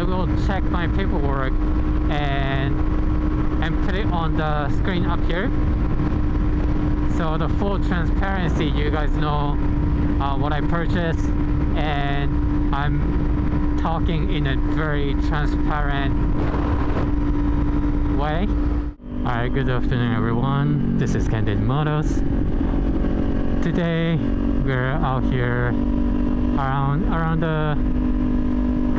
I will check my paperwork and put it on the screen up here. So the full transparency, you guys know what I purchased, and I'm talking in a very transparent way. Alright, good afternoon everyone. This is Candid Motos. Today we're out here around the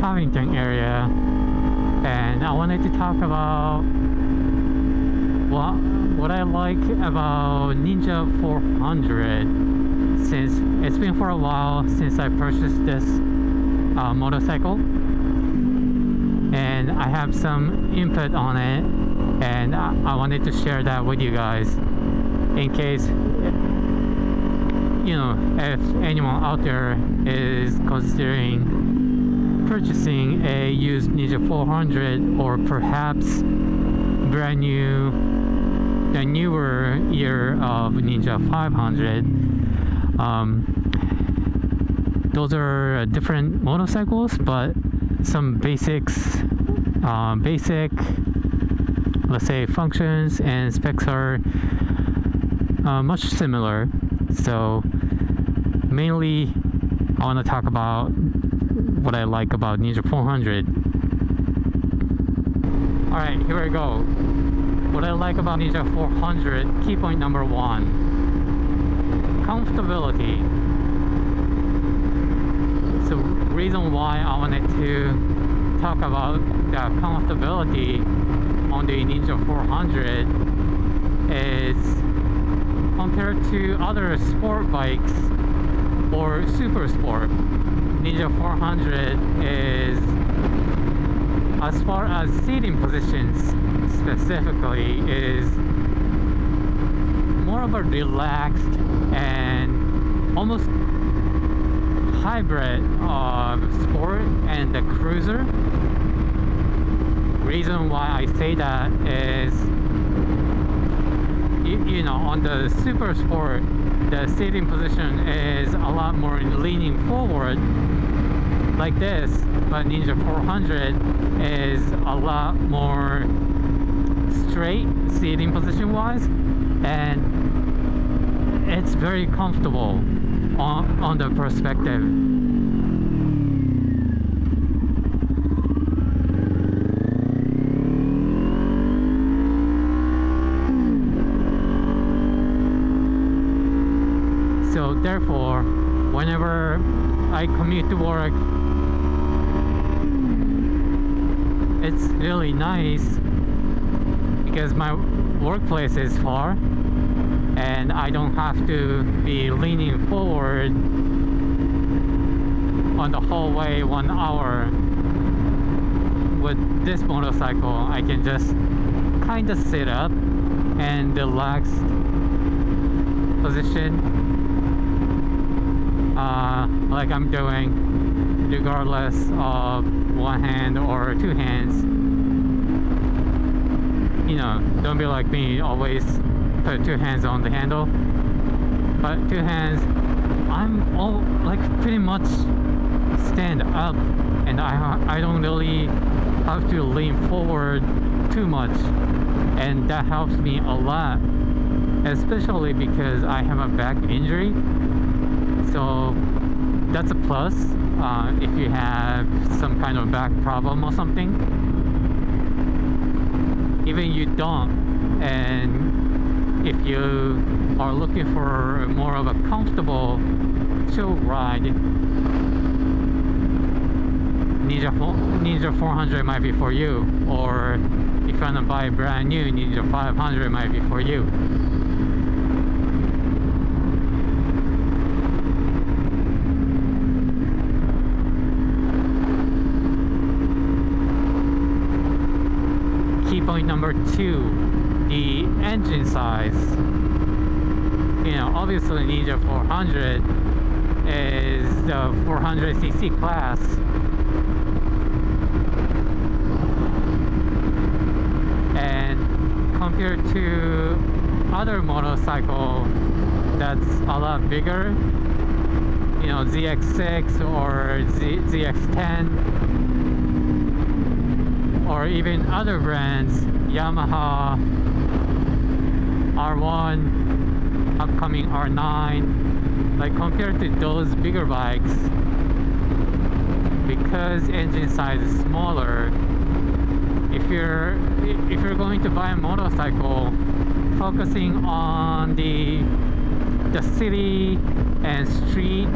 Covington area, and I wanted to talk about what I like about Ninja 400, since it's been for a while since I purchased this motorcycle, and I have some input on it, and I wanted to share that with you guys in case, you know, if anyone out there is considering purchasing a used Ninja 400, or perhaps brand new, the newer year of Ninja 500. Those are different motorcycles, but some basic, let's say, functions and specs are much similar. So mainly I want to talk about what I like about Ninja 400. Alright, here we go. What I like about Ninja 400, key point number one, comfortability. So reason why I wanted to talk about the comfortability on the Ninja 400 is, compared to other sport bikes or super sport, Ninja 400 is, as far as seating positions specifically, is more of a relaxed and almost hybrid of sport and the cruiser. Reason why I say that is, you know, on the super sport, the seating position is a lot more leaning forward like this, but Ninja 400 is a lot more straight seating position wise, and it's very comfortable on the perspective. So therefore, whenever I commute to work, it's really nice because my workplace is far and I don't have to be leaning forward on the whole way 1 hour. With this motorcycle, I can just kind of sit up and relaxed position, like I'm doing, regardless of one hand or two hands. You know, don't be like me, always put two hands on the handle, but two hands, I'm all like pretty much stand up, and I don't really have to lean forward too much, and that helps me a lot, especially because I have a back injury. So that's a plus if you have some kind of back problem or something. Even you don't, and if you are looking for more of a comfortable chill ride, Ninja 400 might be for you, or if you want to buy a brand new Ninja 500 might be for you. Key point number two, the engine size. You know, obviously Ninja 400 is the 400cc class, and compared to other motorcycle that's a lot bigger, you know, ZX6 or ZX10, or even other brands, Yamaha, R1, upcoming R9, like compared to those bigger bikes, because engine size is smaller, if you're going to buy a motorcycle focusing on the city and street,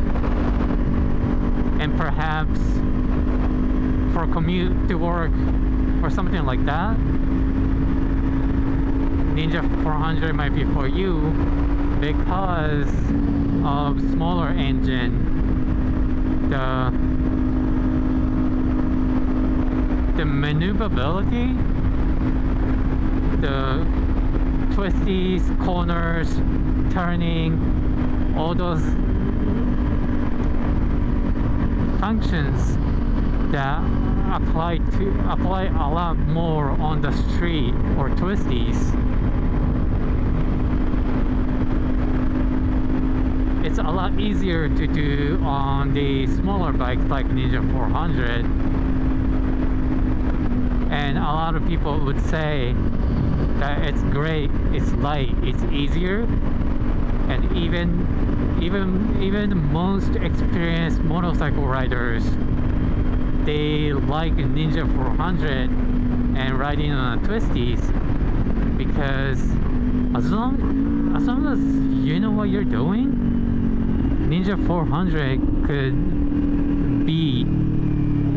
and perhaps for commute to work or something like that, Ninja 400 might be for you because of smaller engine. The maneuverability, the twisties, corners, turning, all those functions that apply a lot more on the street or twisties. It's a lot easier to do on the smaller bikes like Ninja 400, and a lot of people would say that it's great, it's light, it's easier, and even most experienced motorcycle riders, they like Ninja 400 and riding on twisties, because as long as you know what you're doing, Ninja 400 could be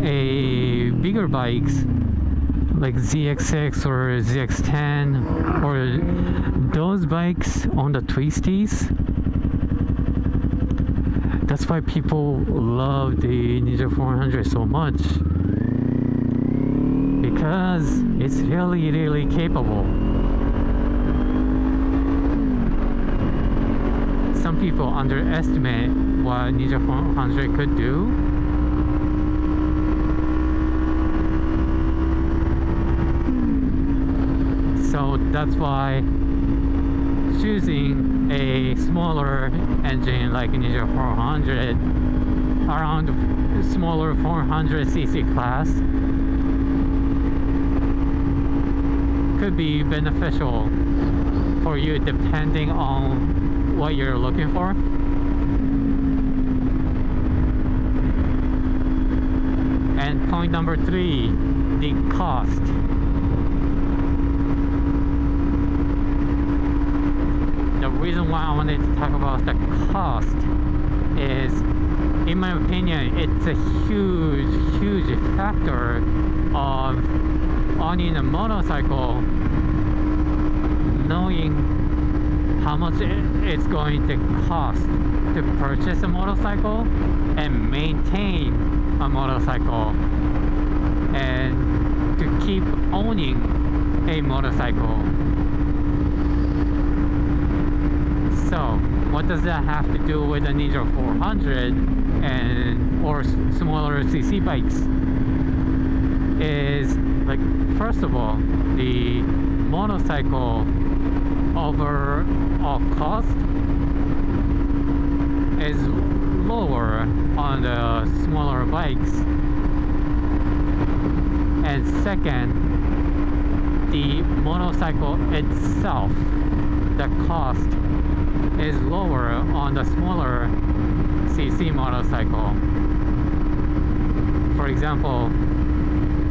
a bigger bikes like ZX6 or ZX10 or those bikes on the twisties. That's why people love the Ninja 400 so much, because it's really, really capable. Some people underestimate what Ninja 400 could do. So that's why choosing a smaller engine like Ninja 400, around smaller 400cc class, could be beneficial for you depending on what you're looking for. And point number 3, the cost. The reason why I wanted to talk about the cost is, in my opinion, it's a huge factor of owning a motorcycle, knowing how much it's going to cost to purchase a motorcycle and maintain a motorcycle and to keep owning a motorcycle. So what does that have to do with the Ninja 400 and or smaller CC bikes? Is like, first of all, the motorcycle overall cost is lower on the smaller bikes, and second, the motorcycle itself, the cost is lower on the smaller CC motorcycle. For example,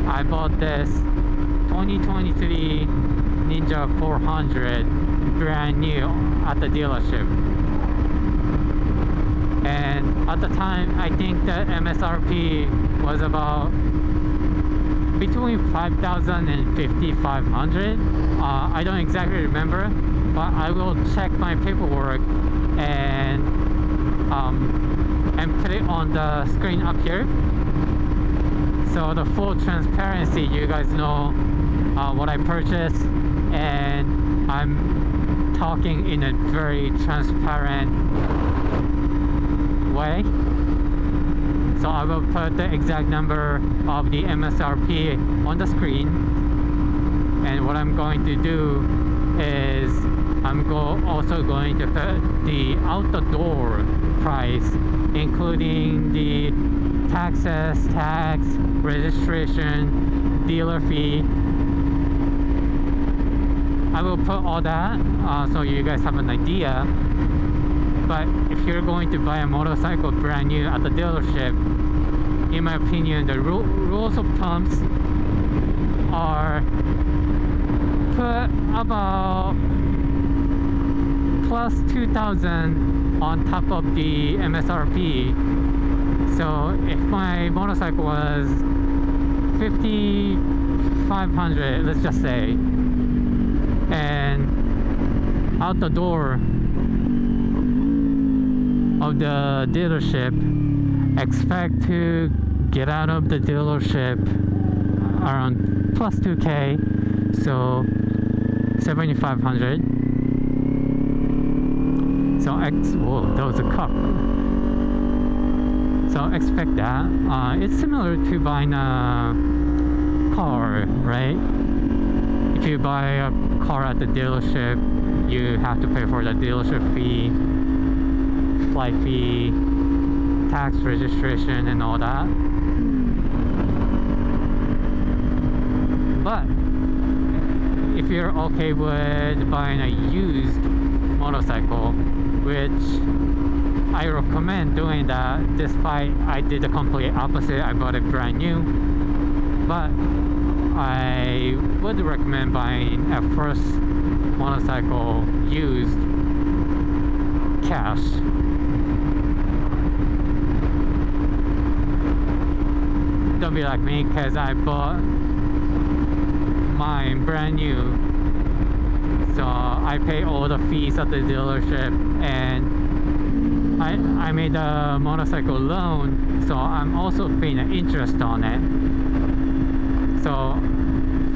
I bought this 2023 Ninja 400 brand new at the dealership, and at the time I think the MSRP was about between 5,000 and 5,500. I don't exactly remember, but I will check my paperwork and put it on the screen up here, so the full transparency, you guys know what I purchased, and I'm talking in a very transparent way. So I will put the exact number of the MSRP on the screen, and what I'm going to do is I'm also going to put the out the door price, including the taxes, tax, registration, dealer fee. I will put all that so you guys have an idea. But if you're going to buy a motorcycle brand new at the dealership, in my opinion, the rules of thumbs are put about plus 2,000 on top of the MSRP. So if my motorcycle was 5,500, let's just say, and out the door of the dealership, expect to get out of the dealership around plus 2k, so 7,500. So whoa, that was a cup. So expect that. It's similar to buying a car, right? If you buy a car at the dealership, you have to pay for the dealership fee, flight fee, tax, registration, and all that. But if you're okay with buying a used motorcycle, which I recommend doing that, despite I did the complete opposite. I bought it brand new, but I would recommend buying a first motorcycle used cash. Don't be like me, because I bought mine brand new, so I pay all the fees at the dealership, and I made a motorcycle loan, so I'm also paying an interest on it. So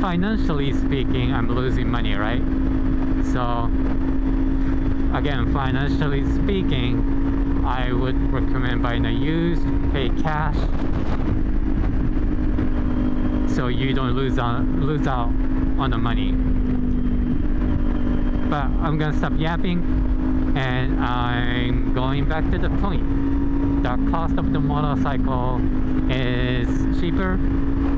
financially speaking, I'm losing money, right? So again, financially speaking, I would recommend buying a used, pay cash, so you don't lose out on the money. But I'm gonna stop yapping, and I'm going back to the point. The cost of the motorcycle is cheaper.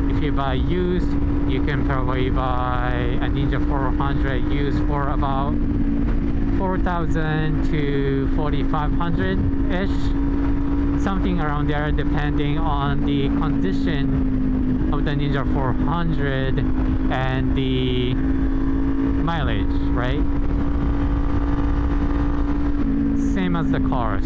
If you buy used, you can probably buy a Ninja 400 used for about 4,000 to 4,500 ish, something around there, depending on the condition of the Ninja 400 and the mileage, right? Same as the cars.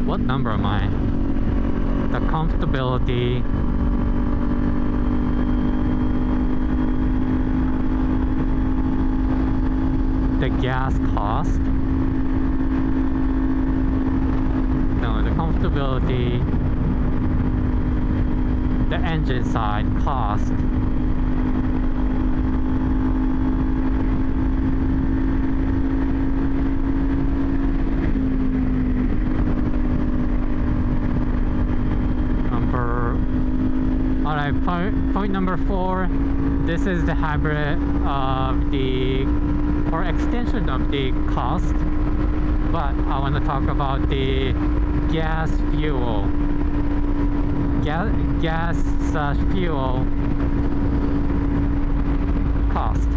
What number am I? The comfortability, the gas cost, no, the comfortability, the engine side cost, point number 4, this is the hybrid of the, or extension of the cost, but I want to talk about the gas fuel cost.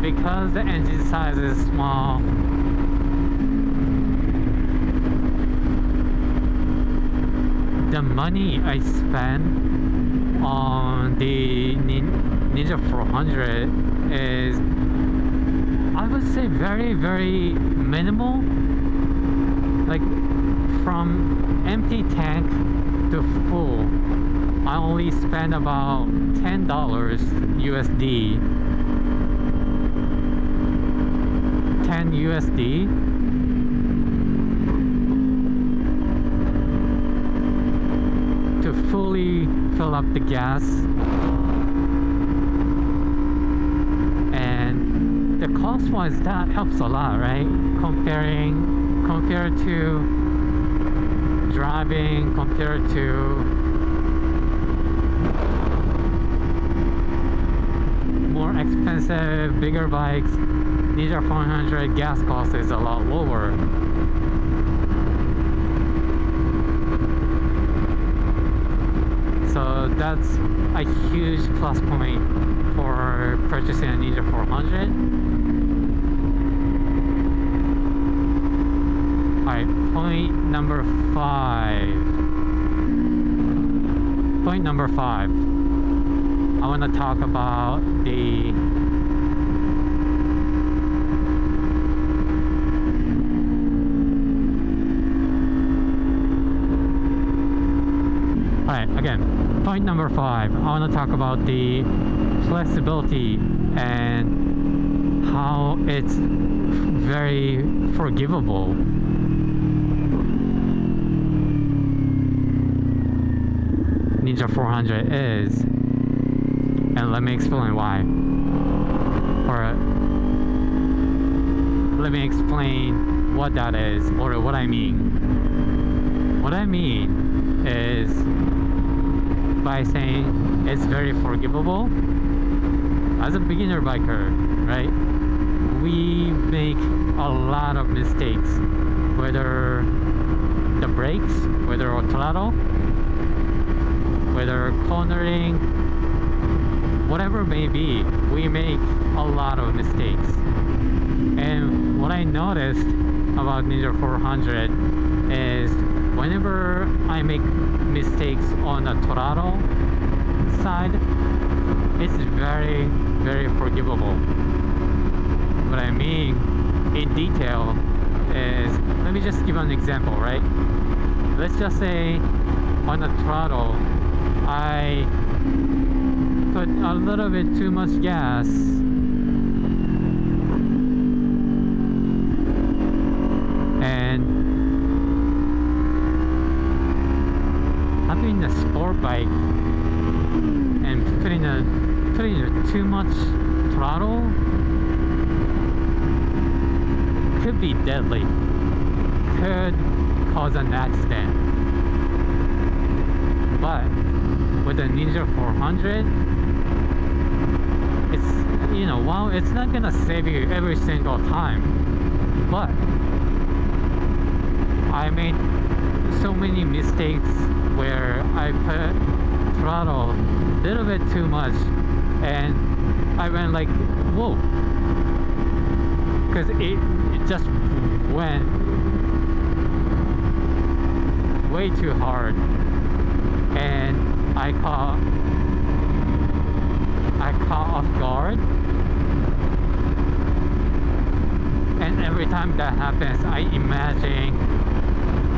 Because the engine size is small, the money I spend on the Ninja 400 is, I would say, very, very minimal. Like from empty tank to full, I only spend about $10 USD. 10 USD. To fully fill up the gas, and the cost-wise, that helps a lot, right? Compared to driving, compared to more expensive, bigger bikes, Ninja 400 gas cost is a lot lower. So that's a huge plus point for purchasing a Ninja 400. Alright, point number 5. Point number 5. I want to talk about the Alright, again, point number 5. I want to talk about the flexibility and how it's very forgivable. Ninja 400 is, and let me explain why, or let me explain what that is, or what I mean. What I mean is, by saying it's very forgivable, as a beginner biker, right, we make a lot of mistakes, whether the brakes, whether throttle, whether cornering, whatever it may be, we make a lot of mistakes. And what I noticed about Ninja 400 is whenever I make mistakes on the throttle side, it's very, very forgivable. What I mean in detail is, let me just give an example, right? Let's just say on the throttle, I put a little bit too much gas and I'm doing the sport bike and putting too much throttle could be deadly, could cause an accident. But with the Ninja 400, it's, you know, while it's not gonna save you every single time, but I made so many mistakes where I put throttle a little bit too much and I went like, whoa, because it just went way too hard, and I caught off guard. And every time that happens, I imagine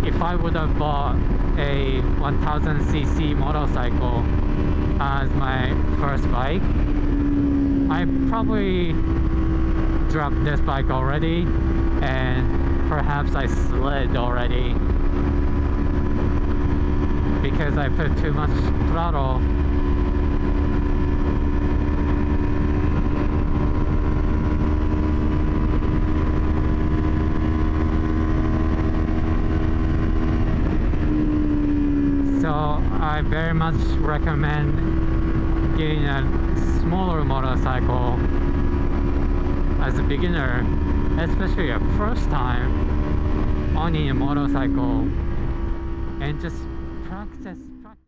if I would have bought a 1000cc motorcycle as my first bike, I probably dropped this bike already, and perhaps I slid already because I put too much throttle. So I very much recommend getting a smaller motorcycle as a beginner, especially a first time owning a motorcycle, and just practice